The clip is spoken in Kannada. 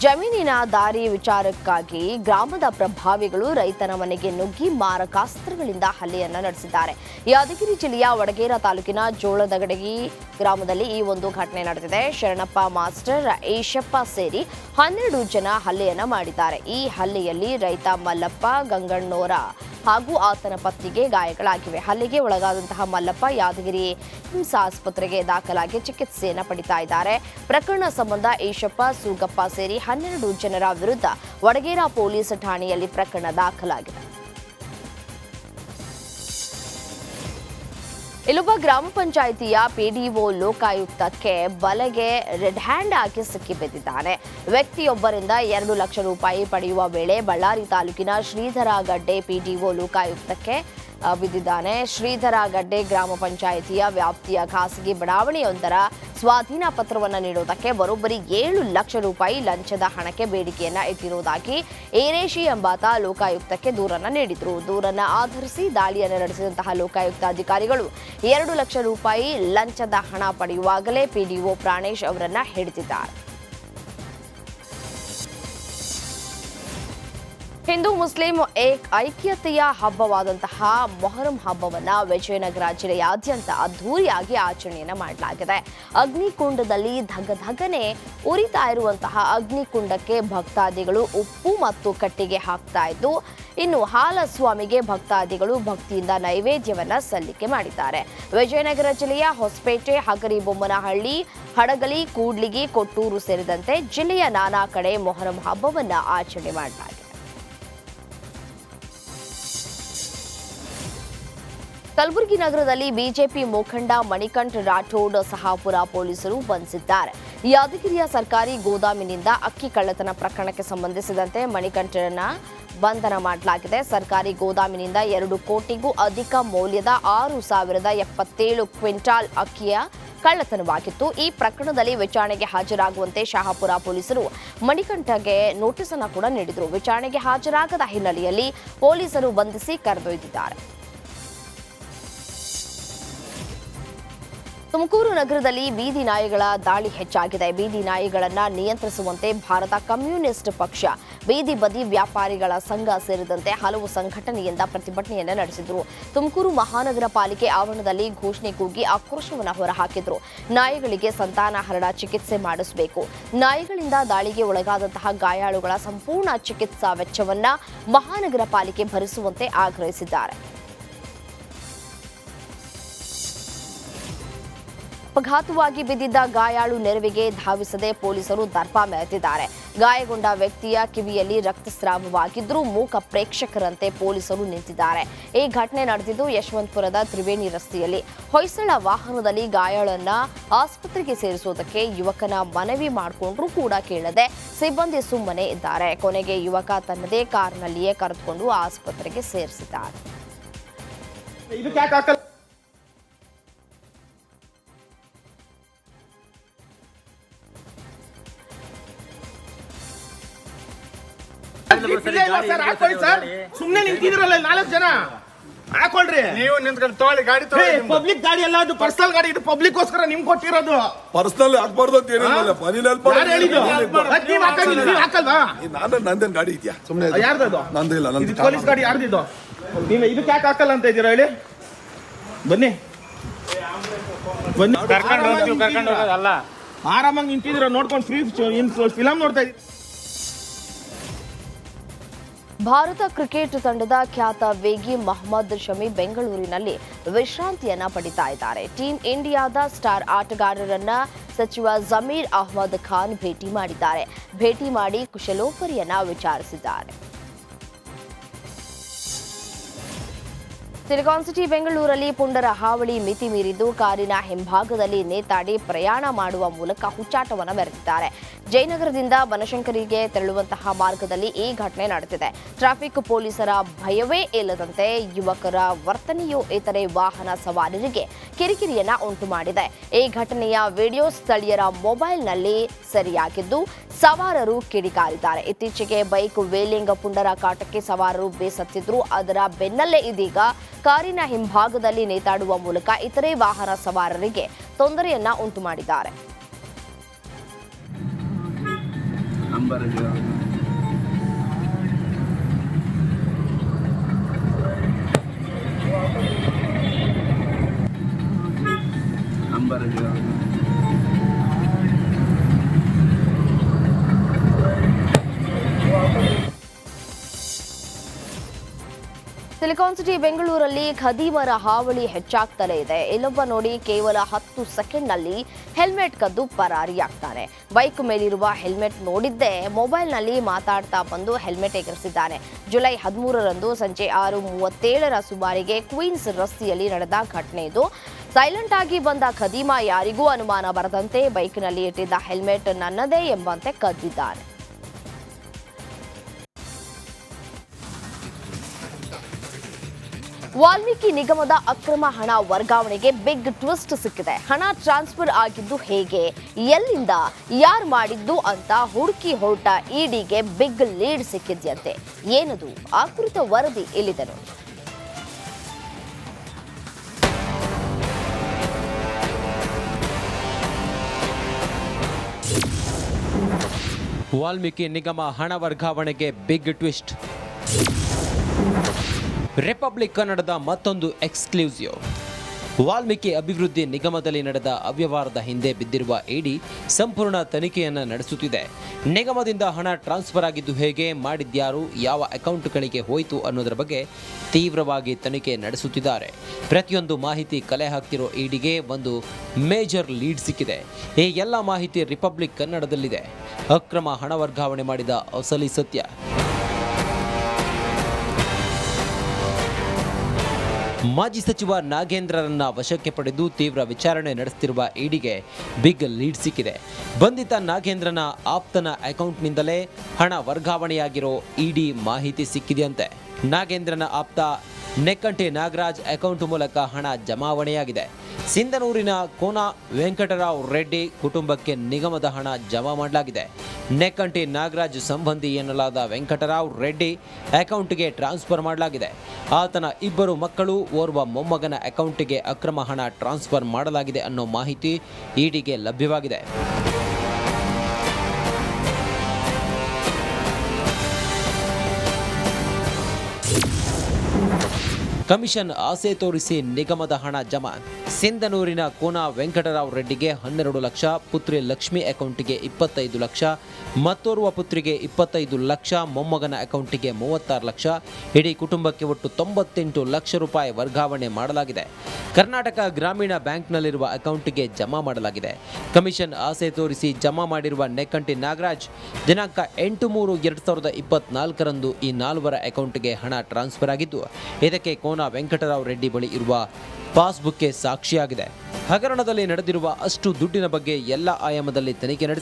ಜಮೀನಿನ ದಾರಿ ವಿಚಾರಕ್ಕಾಗಿ ಗ್ರಾಮದ ಪ್ರಭಾವಿಗಳು ರೈತನ ಮನೆಗೆ ನುಗ್ಗಿ ಮಾರಕಾಸ್ತ್ರಗಳಿಂದ ಹಲ್ಲೆಯನ್ನ ನಡೆಸಿದ್ದಾರೆ. ಯಾದಗಿರಿ ಜಿಲ್ಲೆಯ ವಡಗೇರ ತಾಲೂಕಿನ ಜೋಳದಗಡಗಿ ಗ್ರಾಮದಲ್ಲಿ ಈ ಒಂದು ಘಟನೆ ನಡೆದಿದೆ. ಶರಣಪ್ಪ ಮಾಸ್ಟರ್, ಈಶಪ್ಪ ಸೇರಿ 12 ಜನ ಹಲ್ಲೆಯನ್ನ ಮಾಡಿದ್ದಾರೆ. ಈ ಹಲ್ಲೆಯಲ್ಲಿ ರೈತ ಮಲ್ಲಪ್ಪ ಗಂಗಣ್ಣೋರ ಹಾಗೂ ಆತನ ಪತ್ನಿಗೆ ಗಾಯಗಳಾಗಿವೆ. ಹಲ್ಲೆಗೆ ಒಳಗಾದಂತಹ ಮಲ್ಲಪ್ಪ ಯಾದಗಿರಿ ಕಿಮ್ಸ್ ಆಸ್ಪತ್ರೆಗೆ ದಾಖಲಾಗಿ ಚಿಕಿತ್ಸೆಯನ್ನು ಪಡಿತಾ ಇದ್ದಾರೆ. ಪ್ರಕರಣ ಸಂಬಂಧ ಈಶಪ್ಪ, ಸೂಗಪ್ಪ ಸೇರಿ 12 ಜನರ ವಿರುದ್ಧ ವಡಗೇರ ಪೊಲೀಸ್ ಠಾಣೆಯಲ್ಲಿ ಪ್ರಕರಣ ದಾಖಲಾಗಿದೆ. ಇಲ್ಲೊಬ್ಬ ಗ್ರಾಮ ಪಂಚಾಯಿತಿಯ ಪಿಡಿಒ ಲೋಕಾಯುಕ್ತಕ್ಕೆ ಬಲೆಗೆ ರೆಡ್ ಹ್ಯಾಂಡ್ ಆಗಿ ಸಿಕ್ಕಿಬಿದ್ದಿದ್ದಾನೆ. ವ್ಯಕ್ತಿಯೊಬ್ಬರಿಂದ 2 ಲಕ್ಷ ರೂಪಾಯಿ ಪಡೆಯುವ ವೇಳೆ ಬಳ್ಳಾರಿ ತಾಲೂಕಿನ ಶ್ರೀಧರಗಡ್ಡೆ ಪಿಡಿಒ ಲೋಕಾಯುಕ್ತಕ್ಕೆ ಬಿದ್ದಿದ್ದಾನೆ. ಶ್ರೀಧರಗಡ್ಡೆ ಗ್ರಾಮ ಪಂಚಾಯಿತಿಯ ವ್ಯಾಪ್ತಿಯ ಖಾಸಗಿ ಬಡಾವಣೆಯೊಂದರ ಸ್ವಾಧೀನ ಪತ್ರವನ್ನು ನೀಡುವುದಕ್ಕೆ ಬರೋಬ್ಬರಿ 7 ಲಕ್ಷ ರೂಪಾಯಿ ಲಂಚದ ಹಣಕ್ಕೆ ಬೇಡಿಕೆಯನ್ನ ಇಟ್ಟಿರುವುದಾಗಿ ಏರೇಶಿ ಎಂಬಾತ ಲೋಕಾಯುಕ್ತಕ್ಕೆ ದೂರನ್ನ ನೀಡಿದ್ರು. ದೂರನ್ನ ಆಧರಿಸಿ ದಾಳಿಯನ್ನು ನಡೆಸಿದಂತಹ ಲೋಕಾಯುಕ್ತ ಅಧಿಕಾರಿಗಳು 2 ಲಕ್ಷ ರೂಪಾಯಿ ಲಂಚದ ಹಣ ಪಡೆಯುವಾಗಲೇ ಪಿಡಿಒ ಪ್ರಾಣೇಶ್ ಅವರನ್ನ ಹಿಡಿದಿದ್ದಾರೆ. ಹಿಂದೂ ಮುಸ್ಲಿಂ ಐಕ್ಯತೆಯ ಹಬ್ಬವಾದಂತಹ ಮೊಹರಂ ಹಬ್ಬವನ್ನ ವಿಜಯನಗರ ಜಿಲ್ಲೆಯಾದ್ಯಂತ ಅದ್ದೂರಿಯಾಗಿ ಆಚರಣೆಯನ್ನ ಮಾಡಲಾಗಿದೆ. ಅಗ್ನಿಕುಂಡದಲ್ಲಿ ಧಗಧಗನೆ ಉರಿತಾ ಇರುವಂತಹ ಅಗ್ನಿಕುಂಡಕ್ಕೆ ಭಕ್ತಾದಿಗಳು ಉಪ್ಪು ಮತ್ತು ಕಟ್ಟಿಗೆ ಹಾಕ್ತಾ ಇದ್ದು, ಇನ್ನು ಹಾಲಸ್ವಾಮಿಗೆ ಭಕ್ತಾದಿಗಳು ಭಕ್ತಿಯಿಂದ ನೈವೇದ್ಯವನ್ನ ಸಲ್ಲಿಕೆ ಮಾಡಿದ್ದಾರೆ. ವಿಜಯನಗರ ಜಿಲ್ಲೆಯ ಹೊಸಪೇಟೆ, ಹಗರಿಬೊಮ್ಮನಹಳ್ಳಿ, ಹಡಗಲಿ, ಕೂಡ್ಲಿಗಿ, ಕೊಟ್ಟೂರು ಸೇರಿದಂತೆ ಜಿಲ್ಲೆಯ ನಾನಾ ಕಡೆ ಮೊಹರಂ ಹಬ್ಬವನ್ನ ಆಚರಣೆ ಮಾಡಲಾಗಿದೆ. ಕಲಬುರಗಿ ನಗರದಲ್ಲಿ ಬಿಜೆಪಿ ಮುಖಂಡ ಮಣಿಕಂಠ ರಾಠೋಡ್ ಸಹಾಪುರ ಪೊಲೀಸರು ಬಂಧಿಸಿದ್ದಾರೆ. ಯಾದಗಿರಿಯ ಸರ್ಕಾರಿ ಗೋದಾಮಿನಿಂದ ಅಕ್ಕಿ ಕಳ್ಳತನ ಪ್ರಕರಣಕ್ಕೆ ಸಂಬಂಧಿಸಿದಂತೆ ಮಣಿಕಂಠರನ್ನ ಬಂಧನ ಮಾಡಲಾಗಿದೆ. ಸರ್ಕಾರಿ ಗೋದಾಮಿನಿಂದ 2 ಕೋಟಿಗೂ ಅಧಿಕ ಮೌಲ್ಯದ 6,077 ಕ್ವಿಂಟಾಲ್ ಅಕ್ಕಿಯ ಕಳ್ಳತನವಾಗಿತ್ತು. ಈ ಪ್ರಕರಣದಲ್ಲಿ ವಿಚಾರಣೆಗೆ ಹಾಜರಾಗುವಂತೆ ಶಹಾಪುರ ಪೊಲೀಸರು ಮಣಿಕಂಠಗೆ ನೋಟಿಸ್ ಅನ್ನು ಕೂಡ ನೀಡಿದರು. ವಿಚಾರಣೆಗೆ ಹಾಜರಾಗದ ಹಿನ್ನೆಲೆಯಲ್ಲಿ ಪೊಲೀಸರು ಬಂಧಿಸಿ ಕರೆದೊಯ್ದಿದ್ದಾರೆ. ತುಮಕೂರು ನಗರದಲ್ಲಿ ಬೀದಿ ನಾಯಿಗಳ ದಾಳಿ ಹೆಚ್ಚಾಗಿದೆ. ಬೀದಿ ನಾಯಿಗಳನ್ನು ನಿಯಂತ್ರಿಸುವಂತೆ ಭಾರತ ಕಮ್ಯುನಿಸ್ಟ್ ಪಕ್ಷ, ಬೀದಿ ಬದಿ ವ್ಯಾಪಾರಿಗಳ ಸಂಘ ಸೇರಿದಂತೆ ಹಲವು ಸಂಘಟನೆಯಿಂದ ಪ್ರತಿಭಟನೆಯನ್ನು ನಡೆಸಿದರು. ತುಮಕೂರು ಮಹಾನಗರ ಪಾಲಿಕೆ ಆವರಣದಲ್ಲಿ ಘೋಷಣೆ ಕೂಗಿ ಆಕ್ರೋಶವನ್ನು ಹೊರಹಾಕಿದರು. ನಾಯಿಗಳಿಗೆ ಸಂತಾನಹರಣ ಚಿಕಿತ್ಸೆ ಮಾಡಿಸಬೇಕು, ನಾಯಿಗಳಿಂದ ದಾಳಿಗೆ ಒಳಗಾದಂತಹ ಗಾಯಾಳುಗಳ ಸಂಪೂರ್ಣ ಚಿಕಿತ್ಸಾ ವೆಚ್ಚವನ್ನ ಮಹಾನಗರ ಪಾಲಿಕೆ ಭರಿಸುವಂತೆ ಆಗ್ರಹಿಸಿದ್ದಾರೆ. ಅಪಘಾತವಾಗಿ ಬಿದ್ದಿದ್ದ ಗಾಯಾಳು ನೆರವಿಗೆ ಧಾವಿಸದೆ ಪೊಲೀಸರು ದರ್ಪ ಮೆರೆದಿದ್ದಾರೆ. ಗಾಯಗೊಂಡ ವ್ಯಕ್ತಿಯ ಕಿವಿಯಲ್ಲಿ ರಕ್ತಸ್ರಾವವಾಗಿದ್ದರೂ ಮೂಕ ಪ್ರೇಕ್ಷಕರಂತೆ ಪೊಲೀಸರು ನಿಂತಿದ್ದಾರೆ. ಈ ಘಟನೆ ನಡೆದಿದ್ದು ಯಶವಂತಪುರದ ತ್ರಿವೇಣಿ ರಸ್ತೆಯಲ್ಲಿ. ಹೊಯ್ಸಳ ವಾಹನದಲ್ಲಿ ಗಾಯಾಳನ್ನ ಆಸ್ಪತ್ರೆಗೆ ಸೇರಿಸುವುದಕ್ಕೆ ಯುವಕನ ಮನವಿ ಮಾಡಿಕೊಂಡ್ರೂ ಕೂಡ ಕೇಳದೆ ಸಿಬ್ಬಂದಿ ಸುಮ್ಮನೆ ಇದ್ದಾರೆ. ಕೊನೆಗೆ ಯುವಕ ತನ್ನದೇ ಕಾರ್ನಲ್ಲಿಯೇ ಕರೆದುಕೊಂಡು ಆಸ್ಪತ್ರೆಗೆ ಸೇರಿಸಿದ್ದಾರೆ. ಸುಮ್ನೆ ನಿಂತಿದ್ರಲ್ಲ 4 ಜನ ಹಾಕೊಳ್ರಿ. ನೀವು ನಿಂತ್ಕೊಂಡು ತಗೊಳ್ಳಿ ಗಾಡಿ ತಗೊಳ್ಳಿ. ಪಬ್ಲಿಕ್ ಗಾಡಿ ಅಲ್ಲ ಅದು, ಪರ್ಸನಲ್ ಗಾಡಿ. ಇದು ಪಬ್ಲಿಕ್ ಗೋಸ್ಕರ ನಿಮ್ಗೆ ಕೊಟ್ಟಿರೋದು. ಪರ್ಸನಲ್ ಹಾಕ್ಬಾರ್ದು ಅಂತ ಏನಿಲ್ಲ. ಹಾಕಲ್ವಾ? ನಂದೇನ್ ಗಾಡಿ ಇದೆಯಾ? ಸುಮ್ನೆ ಯಾರ್ದು? ನಂದಿಲ್ಲ. ಪೊಲೀಸ್ ಗಾಡಿ ಯಾರ್ದಿದ್ದು? ನೀವು ಇದಕ್ಕೆ ಯಾಕೆ ಹಾಕಲ್ಲ ಅಂತ ಇದ್ದೀರಾ ಹೇಳಿ? ಬನ್ನಿ ಕರ್ಕೊಂಡು ಹೋಗೋದಲ್ಲ, ಆರಾಮಾಗಿ ನಿಂತಿದ್ದೀರಾ ನೋಡ್ಕೊಂಡು ಫ್ರೀ ಫಿಲಂ ನೋಡ್ತಾ ಇದ್ದೀವಿ. ಭಾರತ ಕ್ರಿಕೆಟ್ ತಂಡದ ಖ್ಯಾತ ವೇಗಿ ಮೊಹಮ್ಮದ್ ಶಮಿ ಬೆಂಗಳೂರಿನಲ್ಲಿ ವಿಶ್ರಾಂತಿಯನ್ನ ಪಡಿತಾ ಇದ್ದಾರೆ. ಟೀಂ ಇಂಡಿಯಾದ ಸ್ಟಾರ್ ಆಟಗಾರರನ್ನ ಸಚಿವ ಜಮೀರ್ ಅಹ್ಮದ್ ಖಾನ್ ಭೇಟಿ ಮಾಡಿದ್ದಾರೆ. ಭೇಟಿ ಮಾಡಿ ಕುಶಲೋಪರಿಯನ್ನ ವಿಚಾರಿಸಿದ್ದಾರೆ. ಸಿಲಿಕಾನ್ ಸಿಟಿ ಬೆಂಗಳೂರಲ್ಲಿ ಪುಂಡರ ಹಾವಳಿ ಮಿತಿ ಮೀರಿದ್ದು ಕಾರಿನ ಹಿಂಭಾಗದಲ್ಲಿ ನೇತಾಡಿ ಪ್ರಯಾಣ ಮಾಡುವ ಮೂಲಕ ಹುಚ್ಚಾಟವನ್ನು ಮೆರೆದಿದ್ದಾರೆ. ಜಯನಗರದಿಂದ ಬನಶಂಕರಿಗೆ ತೆರಳುವಂತಹ ಮಾರ್ಗದಲ್ಲಿ ಈ ಘಟನೆ ನಡೆದಿದೆ. ಟ್ರಾಫಿಕ್ ಪೊಲೀಸರ ಭಯವೇ ಇಲ್ಲದಂತೆ ಯುವಕರ ವರ್ತನೆಯು ಇತರೆ ವಾಹನ ಸವಾರರಿಗೆ ಕಿರಿಕಿರಿಯನ್ನ ಉಂಟು ಮಾಡಿದೆ. ಈ ಘಟನೆಯ ವಿಡಿಯೋ ಸ್ಥಳೀಯರ ಮೊಬೈಲ್ನಲ್ಲಿ ಸೆರೆಯಾಗಿದ್ದು ಸವಾರರು ಕಿಡಿಕಾರಿದ್ದಾರೆ. ಇತ್ತೀಚೆಗೆ ಬೈಕ್ ವೇಲಿಂಗ್ ಪುಂಡರ ಕಾಟಕ್ಕೆ ಸವಾರರು ಬೇಸತ್ತಿದ್ರು. ಅದರ ಬೆನ್ನಲ್ಲೇ ಇದೀಗ ಕಾರಿನ ಹಿಂಭಾಗದಲ್ಲಿ ನೇತಾಡುವ ಮೂಲಕ ಇತರೆ ವಾಹನ ಸವಾರರಿಗೆ ತೊಂದರೆಯನ್ನ ಉಂಟು ಮಾಡಿದ್ದಾರೆ. ಸಿಲಿಕಾನ್ ಸಿಟಿ ಬೆಂಗಳೂರಲ್ಲಿ ಖದೀಮರ ಹಾವಳಿ ಹೆಚ್ಚಾಗ್ತಲೇ ಇದೆ. ಇಲ್ಲೊಬ್ಬ ನೋಡಿ ಕೇವಲ 10 ಸೆಕೆಂಡ್ನಲ್ಲಿ ಹೆಲ್ಮೆಟ್ ಕದ್ದು ಪರಾರಿಯಾಗ್ತಾನೆ. ಬೈಕ್ ಮೇಲಿರುವ ಹೆಲ್ಮೆಟ್ ನೋಡಿದ್ದೇ ಮೊಬೈಲ್ನಲ್ಲಿ ಮಾತಾಡ್ತಾ ಬಂದು ಹೆಲ್ಮೆಟ್ ಎಗರಿಸಿದ್ದಾನೆ. ಜುಲೈ 13ರಂದು ಸಂಜೆ 6:37ರ ಸುಮಾರಿಗೆ ಕ್ವೀನ್ಸ್ ರಸ್ತೆಯಲ್ಲಿ ನಡೆದ ಘಟನೆ ಇದು. ಸೈಲೆಂಟ್ ಆಗಿ ಬಂದ ಖದೀಮ ಯಾರಿಗೂ ಅನುಮಾನ ಬರದಂತೆ ಬೈಕ್ನಲ್ಲಿ ಇಟ್ಟಿದ್ದ ಹೆಲ್ಮೆಟ್ ನನ್ನದೇ ಎಂಬಂತೆ ಕದ್ದಿದ್ದಾನೆ. ವಾಲ್ಮೀಕಿ ನಿಗಮದ ಅಕ್ರಮ ಹಣ ವರ್ಗಾವಣೆಗೆ ಬಿಗ್ ಟ್ವಿಸ್ಟ್ ಸಿಕ್ಕಿದೆ. ಹಣ ಟ್ರಾನ್ಸ್ಫರ್ ಆಗಿದ್ದು ಹೇಗೆ, ಎಲ್ಲಿಂದ, ಯಾರು ಮಾಡಿದ್ದು ಅಂತ ಹುಡುಕಿ ಹೊರಟ ಇಡಿಗೆ ಬಿಗ್ ಲೀಡ್ ಸಿಕ್ಕಿದ್ಯಂತೆ. ಏನದು ಆ ಕುರಿತ ವರದಿ ಇಲ್ಲಿದೆ ನೋಡಿ. ವಾಲ್ಮೀಕಿ ನಿಗಮ ಹಣ ವರ್ಗಾವಣೆಗೆ ಬಿಗ್ ಟ್ವಿಸ್ಟ್. ರಿಪಬ್ಲಿಕ್ ಕನ್ನಡದ ಮತ್ತೊಂದು ಎಕ್ಸ್ಕ್ಲೂಸಿವ್. ವಾಲ್ಮೀಕಿ ಅಭಿವೃದ್ಧಿ ನಿಗಮದಲ್ಲಿ ನಡೆದ ಅವ್ಯವಹಾರದ ಹಿಂದೆ ಬಿದ್ದಿರುವ ಇಡಿ ಸಂಪೂರ್ಣ ತನಿಖೆಯನ್ನು ನಡೆಸುತ್ತಿದೆ. ನಿಗಮದಿಂದ ಹಣ ಟ್ರಾನ್ಸ್ಫರ್ ಆಗಿದ್ದು ಹೇಗೆ, ಮಾಡಿದ್ಯಾರು, ಯಾವ ಅಕೌಂಟ್ಗಳಿಗೆ ಹೋಯಿತು ಅನ್ನೋದರ ಬಗ್ಗೆ ತೀವ್ರವಾಗಿ ತನಿಖೆ ನಡೆಸುತ್ತಿದ್ದಾರೆ. ಪ್ರತಿಯೊಂದು ಮಾಹಿತಿ ಕಲೆ ಹಾಕ್ತಿರೋ ಇಡಿಗೆ ಒಂದು ಮೇಜರ್ ಲೀಡ್ ಸಿಕ್ಕಿದೆ. ಈ ಎಲ್ಲ ಮಾಹಿತಿ ರಿಪಬ್ಲಿಕ್ ಕನ್ನಡದಲ್ಲಿದೆ. ಅಕ್ರಮ ಹಣ ವರ್ಗಾವಣೆ ಮಾಡಿದ ಅಸಲಿ ಸತ್ಯ. ಮಾಜಿ ಸಚಿವ ನಾಗೇಂದ್ರರನ್ನ ವಶಕ್ಕೆ ಪಡೆದು ತೀವ್ರ ವಿಚಾರಣೆ ನಡೆಸುತ್ತಿರುವ ಇಡಿಗೆ ಬಿಗ್ ಲೀಡ್ ಸಿಕ್ಕಿದೆ. ಬಂಧಿತ ನಾಗೇಂದ್ರನ ಆಪ್ತನ ಅಕೌಂಟ್ನಿಂದಲೇ ಹಣ ವರ್ಗಾವಣೆಯಾಗಿರೋ ಇಡಿ ಮಾಹಿತಿ ಸಿಕ್ಕಿದೆಯಂತೆ. ನಾಗೇಂದ್ರನ ಆಪ್ತ ನೆಕ್ಕಂಟಿ ನಾಗರಾಜ್ ಅಕೌಂಟ್ ಮೂಲಕ ಹಣ ಜಮಾವಣೆಯಾಗಿದೆ. ಸಿಂಧನೂರಿನ ಕೋನ ವೆಂಕಟರಾವ್ ರೆಡ್ಡಿ ಕುಟುಂಬಕ್ಕೆ ನಿಗಮದ ಹಣ ಜಮಾ ಮಾಡಲಾಗಿದೆ. ನೆಕ್ಕಂಟಿ ನಾಗರಾಜ್ ಸಂಬಂಧಿ ಎನ್ನಲಾದ ವೆಂಕಟರಾವ್ ರೆಡ್ಡಿ ಅಕೌಂಟ್ಗೆ ಟ್ರಾನ್ಸ್ಫರ್ ಮಾಡಲಾಗಿದೆ. ಆತನ 2 ಮಕ್ಕಳು, ಓರ್ವ ಮೊಮ್ಮಗನ ಅಕೌಂಟ್ಗೆ ಅಕ್ರಮ ಹಣ ಟ್ರಾನ್ಸ್ಫರ್ ಮಾಡಲಾಗಿದೆ ಅನ್ನೋ ಮಾಹಿತಿ ಇಡಿಗೆ ಲಭ್ಯವಾಗಿದೆ. ಕಮಿಷನ್ ಆಸೆ ತೋರಿಸಿ ನಿಗಮದ ಹಣ ಜಮಾ. ಸಿಂಧನೂರಿನ ಕೋನ ವೆಂಕಟರಾವ್ ರೆಡ್ಡಿಗೆ 12 ಲಕ್ಷ, ಪುತ್ರಿ ಲಕ್ಷ್ಮಿ ಅಕೌಂಟಿಗೆ 25 ಲಕ್ಷ, ಮತ್ತೋರ್ವ ಪುತ್ರಿಗೆ 25 ಲಕ್ಷ, ಮೊಮ್ಮಗನ ಅಕೌಂಟಿಗೆ 36 ಲಕ್ಷ, ಇಡೀ ಕುಟುಂಬಕ್ಕೆ ಒಟ್ಟು 98 ಲಕ್ಷ ರೂಪಾಯಿ ವರ್ಗಾವಣೆ ಮಾಡಲಾಗಿದೆ. ಕರ್ನಾಟಕ ಗ್ರಾಮೀಣ ಬ್ಯಾಂಕ್ನಲ್ಲಿರುವ ಅಕೌಂಟ್ಗೆ ಜಮಾ ಮಾಡಲಾಗಿದೆ. ಕಮಿಷನ್ ಆಸೆ ತೋರಿಸಿ ಜಮಾ ಮಾಡಿರುವ ನೆಕ್ಕಂಟಿ ನಾಗರಾಜ್ ದಿನಾಂಕ 8/3/2024ರಂದು ಈ 4 ಅಕೌಂಟ್ಗೆ ಹಣ ಟ್ರಾನ್ಸ್ಫರ್ ಆಗಿದ್ದು, ಇದಕ್ಕೆ ಕೋನ ವೆಂಕಟರಾವ್ ರೆಡ್ಡಿ ಬಳಿ ಇರುವ ಪಾಸ್ಬುಕ್ಗೆ ಸಾಕ್ಷಿಯಾಗಿದೆ. ಹಗರಣದಲ್ಲಿ ನಡೆದಿರುವ ಅಷ್ಟು ದುಡ್ಡಿನ ಬಗ್ಗೆ ಎಲ್ಲ ಆಯಾಮದಲ್ಲಿ ತನಿಖೆ ನಡೆಸಿ